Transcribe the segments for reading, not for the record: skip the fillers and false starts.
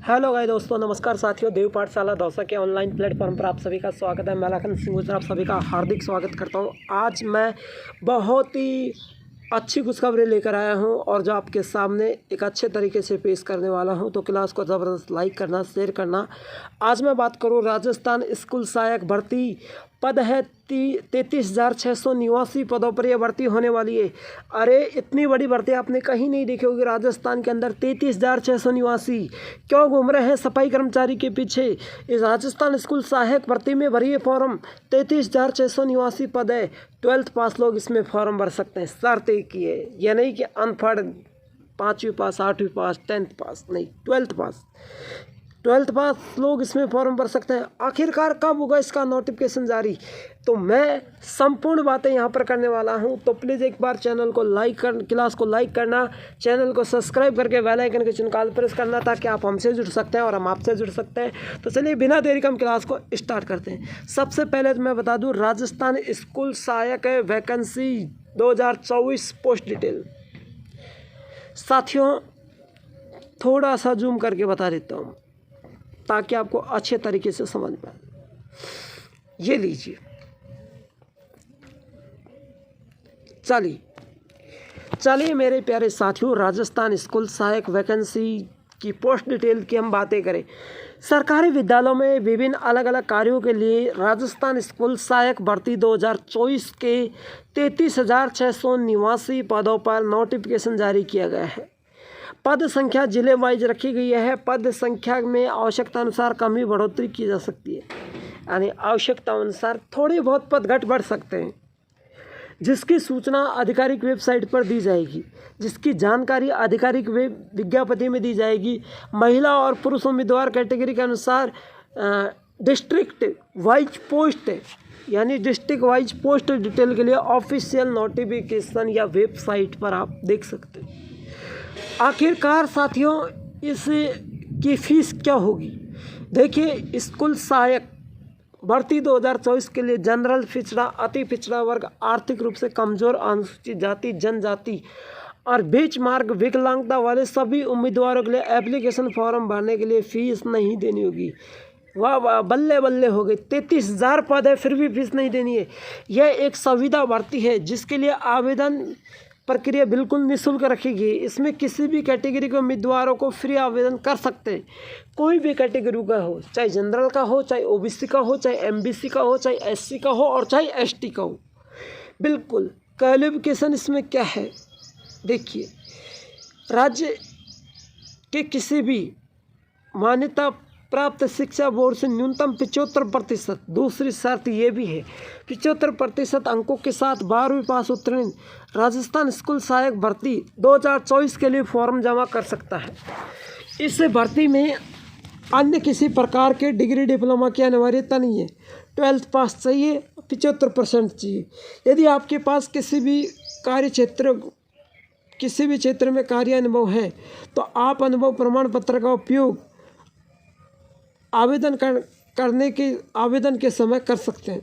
Hello guys दोस्तों, नमस्कार साथियों। देव पाठशाला दौसा के ऑनलाइन प्लेटफॉर्म पर आप सभी का स्वागत है। मैं लखन सिंह गुजर आप सभी का हार्दिक स्वागत करता हूं। आज मैं बहुत ही अच्छी खुशखबरी लेकर आया हूं और जो आपके सामने एक अच्छे तरीके से पेश करने वाला हूं, तो क्लास को ज़बरदस्त लाइक करना, शेयर करना। आज मैं बात करूं राजस्थान स्कूल सहायक भर्ती पद है 33,689 पदों पर यह भर्ती होने वाली है। अरे इतनी बड़ी भर्ती आपने कहीं नहीं देखी होगी। राजस्थान के अंदर 33,689 क्यों घूम रहे हैं सफाई कर्मचारी के पीछे। इस राजस्थान स्कूल सहायक भर्ती में भरिए फॉर्म। 33,689 पद है। 12th पास लोग इसमें फॉर्म भर सकते हैं। शर्त एक ही है, यह नहीं कि अनपढ़ 5वीं पास, 8वीं पास, 10th पास, नहीं, 12th पास। 12th पास लोग इसमें फॉर्म भर सकते हैं। आखिरकार कब होगा इसका नोटिफिकेशन जारी, तो मैं संपूर्ण बातें यहाँ पर करने वाला हूँ। तो प्लीज़ एक बार चैनल को क्लास को लाइक करना, चैनल को सब्सक्राइब करके बेल आइकन के चिन्ह को प्रेस करना, ताकि आप हमसे जुड़ सकते हैं और हम आपसे जुड़ सकते हैं। तो चलिए बिना देरी के हम क्लास को स्टार्ट करते हैं। सबसे पहले तो मैं बता दूँ, राजस्थान स्कूल सहायक वैकेंसी 2024 पोस्ट डिटेल। साथियों थोड़ा सा जूम करके बता देता हूँ ताकि आपको अच्छे तरीके से समझ में आए। ये लीजिए, चलिए मेरे प्यारे साथियों, राजस्थान स्कूल सहायक वैकेंसी की पोस्ट डिटेल की हम बातें करें। सरकारी विद्यालयों में विभिन्न अलग अलग कार्यों के लिए राजस्थान स्कूल सहायक भर्ती 2024 के 33,689 पदों पर नोटिफिकेशन जारी किया गया है। पद संख्या जिले वाइज रखी गई है। पद संख्या में आवश्यकता अनुसार कमी बढ़ोतरी की जा सकती है, यानी आवश्यकता अनुसार थोड़े बहुत पद घट बढ़ सकते हैं, जिसकी सूचना आधिकारिक वेबसाइट पर दी जाएगी, जिसकी जानकारी आधिकारिक विज्ञप्ति में दी जाएगी। महिला और पुरुष उम्मीदवार कैटेगरी के अनुसार डिस्ट्रिक्ट वाइज पोस्ट, यानी डिस्ट्रिक्ट वाइज पोस्ट डिटेल के लिए ऑफिशियल नोटिफिकेशन या वेबसाइट पर आप देख सकते हैं। आखिरकार साथियों इस की फीस क्या होगी। देखिए, स्कूल सहायक भर्ती 2024 के लिए जनरल, पिछड़ा, अति पिछड़ा वर्ग, आर्थिक रूप से कमजोर, अनुसूचित जाति, जनजाति और बीच मार्ग विकलांगता वाले सभी उम्मीदवारों के लिए एप्लीकेशन फॉर्म भरने के लिए फीस नहीं देनी होगी। वाह वाह, बल्ले बल्ले हो गए। 33,000 पद है फिर भी फीस नहीं देनी है। यह एक संविदा भर्ती है जिसके लिए आवेदन प्रक्रिया बिल्कुल निःशुल्क रखी गई। इसमें किसी भी कैटेगरी के उम्मीदवारों को फ्री आवेदन कर सकते हैं। कोई भी कैटेगरी का हो, चाहे जनरल का हो, चाहे ओबीसी का हो, चाहे एमबीसी का हो, चाहे एससी का हो और चाहे एसटी का हो। बिल्कुल क्वालिफिकेशन इसमें क्या है, देखिए, राज्य के किसी भी मान्यता प्राप्त शिक्षा बोर्ड से न्यूनतम 75%। दूसरी शर्त ये भी है, 75% अंकों के साथ 12वीं पास उत्तीर्ण राजस्थान स्कूल सहायक भर्ती 2024 के लिए फॉर्म जमा कर सकता है। इस भर्ती में अन्य किसी प्रकार के डिग्री डिप्लोमा की अनिवार्यता नहीं है। 12th पास चाहिए, 75% चाहिए। यदि आपके पास किसी भी क्षेत्र में कार्य अनुभव है तो आप अनुभव प्रमाण पत्र का उपयोग आवेदन के समय कर सकते हैं।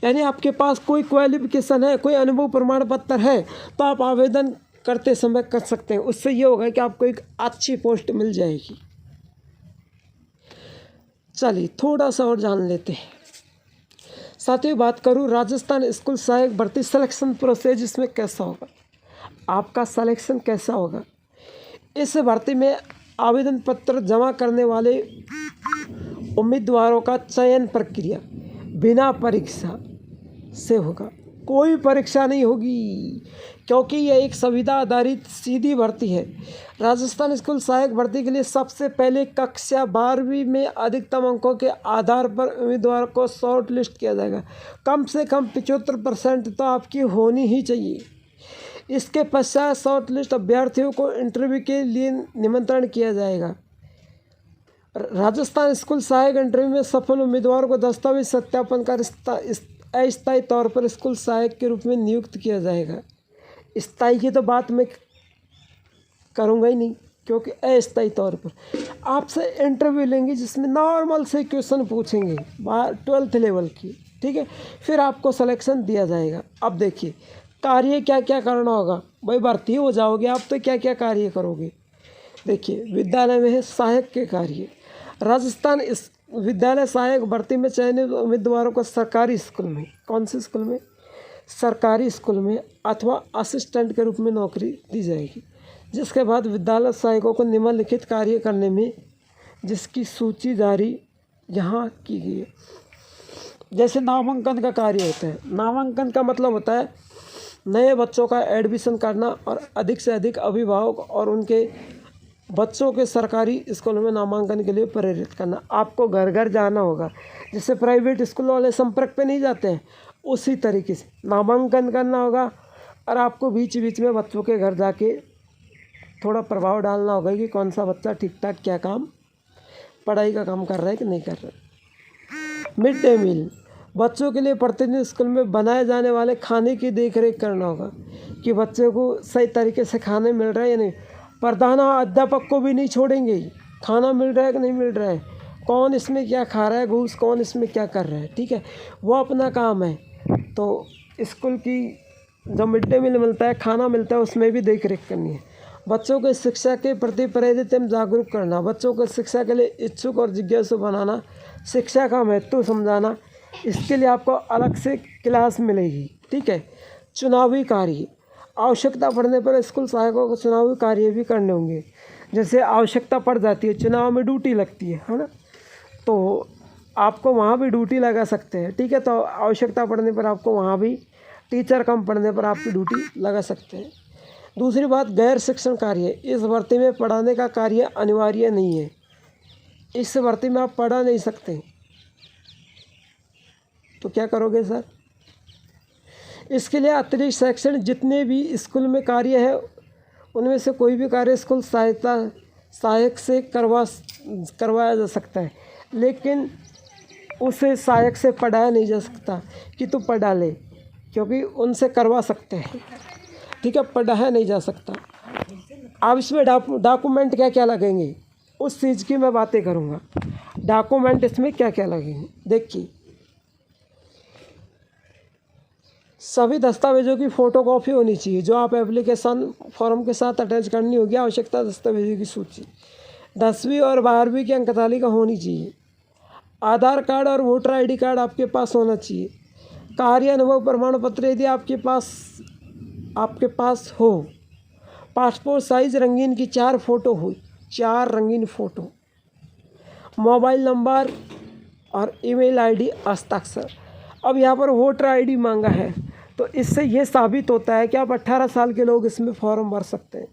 यानी आपके पास कोई क्वालिफिकेशन है, कोई अनुभव प्रमाण पत्र है, तो आप आवेदन करते समय कर सकते हैं। उससे ये होगा कि आपको एक अच्छी पोस्ट मिल जाएगी। चलिए थोड़ा सा और जान लेते हैं। साथियों बात करूँ राजस्थान स्कूल सहायक भर्ती सिलेक्शन प्रोसेस, इसमें कैसा होगा, आपका सिलेक्शन कैसा होगा। इस भर्ती में आवेदन पत्र जमा करने वाले उम्मीदवारों का चयन प्रक्रिया बिना परीक्षा से होगा। कोई परीक्षा नहीं होगी, क्योंकि यह एक संविदा आधारित सीधी भर्ती है। राजस्थान स्कूल सहायक भर्ती के लिए सबसे पहले कक्षा 12वीं में अधिकतम अंकों के आधार पर उम्मीदवार को शॉर्ट लिस्ट किया जाएगा। कम से कम 75% तो आपकी होनी ही चाहिए। इसके पश्चात शॉर्ट लिस्ट अभ्यर्थियों को इंटरव्यू के लिए निमंत्रण किया जाएगा। राजस्थान स्कूल सहायक इंटरव्यू में सफल उम्मीदवार को दस्तावेज सत्यापन कर अस्थायी तौर पर स्कूल सहायक के रूप में नियुक्त किया जाएगा। स्थायी की तो बात मैं करूँगा ही नहीं, क्योंकि अस्थायी तौर पर आपसे इंटरव्यू लेंगे जिसमें नॉर्मल से क्वेश्चन पूछेंगे 12th लेवल की, ठीक है। फिर आपको सिलेक्शन दिया जाएगा। अब देखिए कार्य क्या क्या करना होगा। भाई भर्ती हो जाओगे आप तो क्या क्या कार्य करोगे। देखिए विद्यालय में है सहायक के कार्य। राजस्थान इस विद्यालय सहायक भर्ती में चयनित उम्मीदवारों को सरकारी स्कूल में, कौन से स्कूल में, सरकारी स्कूल में अथवा असिस्टेंट के रूप में नौकरी दी जाएगी, जिसके बाद विद्यालय सहायकों को निम्नलिखित कार्य करने में, जिसकी सूची जारी यहाँ की गई है। जैसे नामांकन का कार्य होता है। नामांकन का मतलब होता है नए बच्चों का एडमिशन करना और अधिक से अधिक अभिभावक और उनके बच्चों के सरकारी स्कूलों में नामांकन के लिए प्रेरित करना। आपको घर घर जाना होगा, जैसे प्राइवेट स्कूल वाले संपर्क पे नहीं जाते हैं, उसी तरीके से नामांकन करना होगा और आपको बीच बीच में बच्चों के घर जाके थोड़ा प्रभाव डालना होगा कि कौन सा बच्चा ठीक ठाक क्या काम, पढ़ाई का काम कर रहा है कि नहीं कर रहा है। मिड डे मील, बच्चों के लिए प्रतिदिन स्कूल में बनाए जाने वाले खाने की देखरेख करना होगा कि बच्चों को सही तरीके से खाने मिल रहा है या नहीं। प्रधानाध्यापक को भी नहीं छोड़ेंगे, खाना मिल रहा है कि नहीं मिल रहा है, कौन इसमें क्या खा रहा है घूस, कौन इसमें क्या कर रहा है, ठीक है, वो अपना काम है। तो स्कूल की जो मिड डे मील मिलता है, खाना मिलता है, उसमें भी देख रेख करनी है। बच्चों को शिक्षा के प्रति प्रेरित एवं जागरूक करना, बच्चों को शिक्षा के लिए इच्छुक और जिज्ञासु बनाना, शिक्षा का महत्व समझाना, इसके लिए आपको अलग से क्लास मिलेगी, ठीक है। चुनावी कार्य, आवश्यकता पड़ने पर स्कूल सहायकों को चुनावी कार्य भी करने होंगे। जैसे आवश्यकता पड़ जाती है, चुनाव में ड्यूटी लगती है ना, तो आपको वहाँ भी ड्यूटी लगा सकते हैं, ठीक है। तो आवश्यकता पड़ने पर आपको वहाँ भी, टीचर कम पड़ने पर आपकी ड्यूटी लगा सकते हैं। दूसरी बात, गैर शिक्षण कार्य, इस भर्ती में पढ़ाने का कार्य अनिवार्य नहीं है। इस भर्ती में आप पढ़ा नहीं सकते, तो क्या करोगे सर? इसके लिए अतिरिक्त शैक्षणिक जितने भी स्कूल में कार्य है, उनमें से कोई भी कार्य स्कूल सहायक से करवाया जा सकता है, लेकिन उसे सहायक से पढ़ाया नहीं जा सकता कि तू पढ़ा ले, क्योंकि उनसे करवा सकते हैं, ठीक है, पढ़ाया नहीं जा सकता। अब इसमें डॉक्यूमेंट क्या क्या लगेंगे, उस चीज़ की मैं बातें करूँगा। डॉक्यूमेंट इसमें क्या क्या लगेंगे, देखिए, सभी दस्तावेजों की फ़ोटोकॉपी होनी चाहिए जो आप एप्लीकेशन फॉर्म के साथ अटैच करनी होगी। आवश्यकता दस्तावेजों की सूची, 10वीं और 12वीं की अंकतालिका होनी चाहिए। आधार कार्ड और वोटर आईडी कार्ड आपके पास होना चाहिए। कार्य अनुभव प्रमाण पत्र यदि आपके पास हो। पासपोर्ट साइज रंगीन की 4 फ़ोटो हो, 4 रंगीन फ़ोटो। मोबाइल नंबर और ईमेल आईडी हस्ताक्षर। अब यहाँ पर वोटर आईडी मांगा है, तो इससे ये साबित होता है कि आप 18 साल के लोग इसमें फॉर्म भर सकते हैं।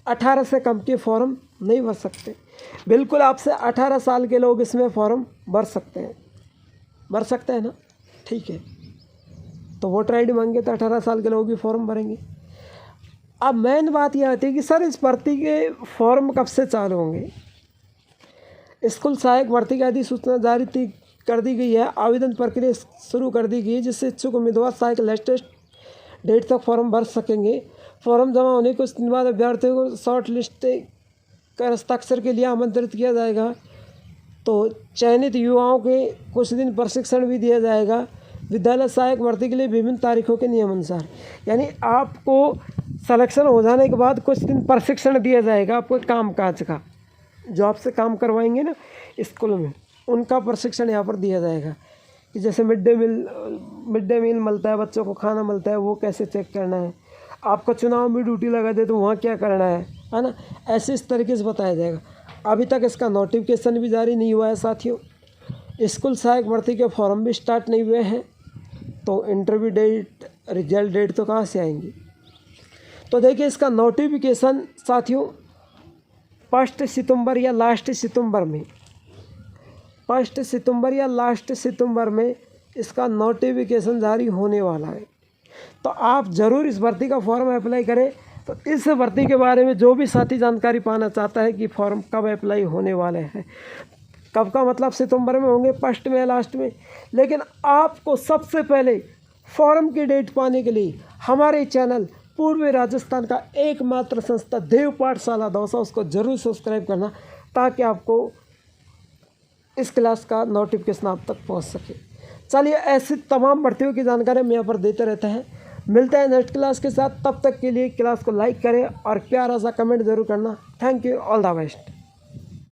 18 से कम के फॉर्म नहीं भर सकते। बिल्कुल आपसे 18 साल के लोग इसमें फॉर्म भर सकते हैं ना, ठीक है। तो वोटर आईडी मांगे तो 18 साल के लोग भी फॉर्म भरेंगे। अब मेन बात यह आती है कि सर इस भर्ती के फॉर्म कब से चालू होंगे। स्कूल सहायक भर्ती की अधिसूचना जारी कर दी गई है। आवेदन प्रक्रिया शुरू कर दी गई है, जिससे इच्छुक उम्मीदवार सहायक लेटेस्ट डेट तक फॉर्म भर सकेंगे। फॉर्म जमा होने के कुछ दिन बाद अभ्यर्थियों को शॉर्ट लिस्ट कर हस्ताक्षर के लिए आमंत्रित किया जाएगा। तो चयनित युवाओं के कुछ दिन प्रशिक्षण भी दिया जाएगा विद्यालय सहायक भर्ती के लिए विभिन्न तारीखों के नियमानुसार। यानी आपको सलेक्शन हो जाने के बाद कुछ दिन प्रशिक्षण दिया जाएगा आपको कामकाज का, जो आपसे काम करवाएंगे ना स्कूल में, उनका प्रशिक्षण यहाँ पर दिया जाएगा कि जैसे मिड डे मील मिलता है, बच्चों को खाना मिलता है, वो कैसे चेक करना है। आपको चुनाव में ड्यूटी लगा दे तो वहाँ क्या करना है ना, ऐसे इस तरीके से बताया जाएगा। अभी तक इसका नोटिफिकेशन भी जारी नहीं हुआ है साथियों। स्कूल सहायक भर्ती के फॉर्म भी स्टार्ट नहीं हुए हैं, तो इंटरव्यू डेट, रिजल्ट डेट तो कहाँ से आएंगी। तो देखिए इसका नोटिफिकेशन साथियों 1 सितंबर या लास्ट सितंबर में इसका नोटिफिकेशन जारी होने वाला है। तो आप ज़रूर इस भर्ती का फॉर्म अप्लाई करें। तो इस भर्ती के बारे में जो भी साथी जानकारी पाना चाहता है कि फॉर्म कब अप्लाई होने वाले हैं, कब का मतलब सितंबर में होंगे, 1 में या लास्ट में, लेकिन आपको सबसे पहले फॉर्म की डेट पाने के लिए हमारे चैनल पूर्वी राजस्थान का एकमात्र संस्था देव पाठशाला दौसा, उसको ज़रूर सब्सक्राइब करना ताकि आपको इस क्लास का नोटिफिकेशन आप तक पहुंच सके। चलिए ऐसी तमाम भर्तियों की जानकारी हम यहाँ पर देते रहते हैं। मिलते हैं नेक्स्ट क्लास के साथ, तब तक के लिए क्लास को लाइक करें और प्यारा सा कमेंट ज़रूर करना। Thank you, all the best.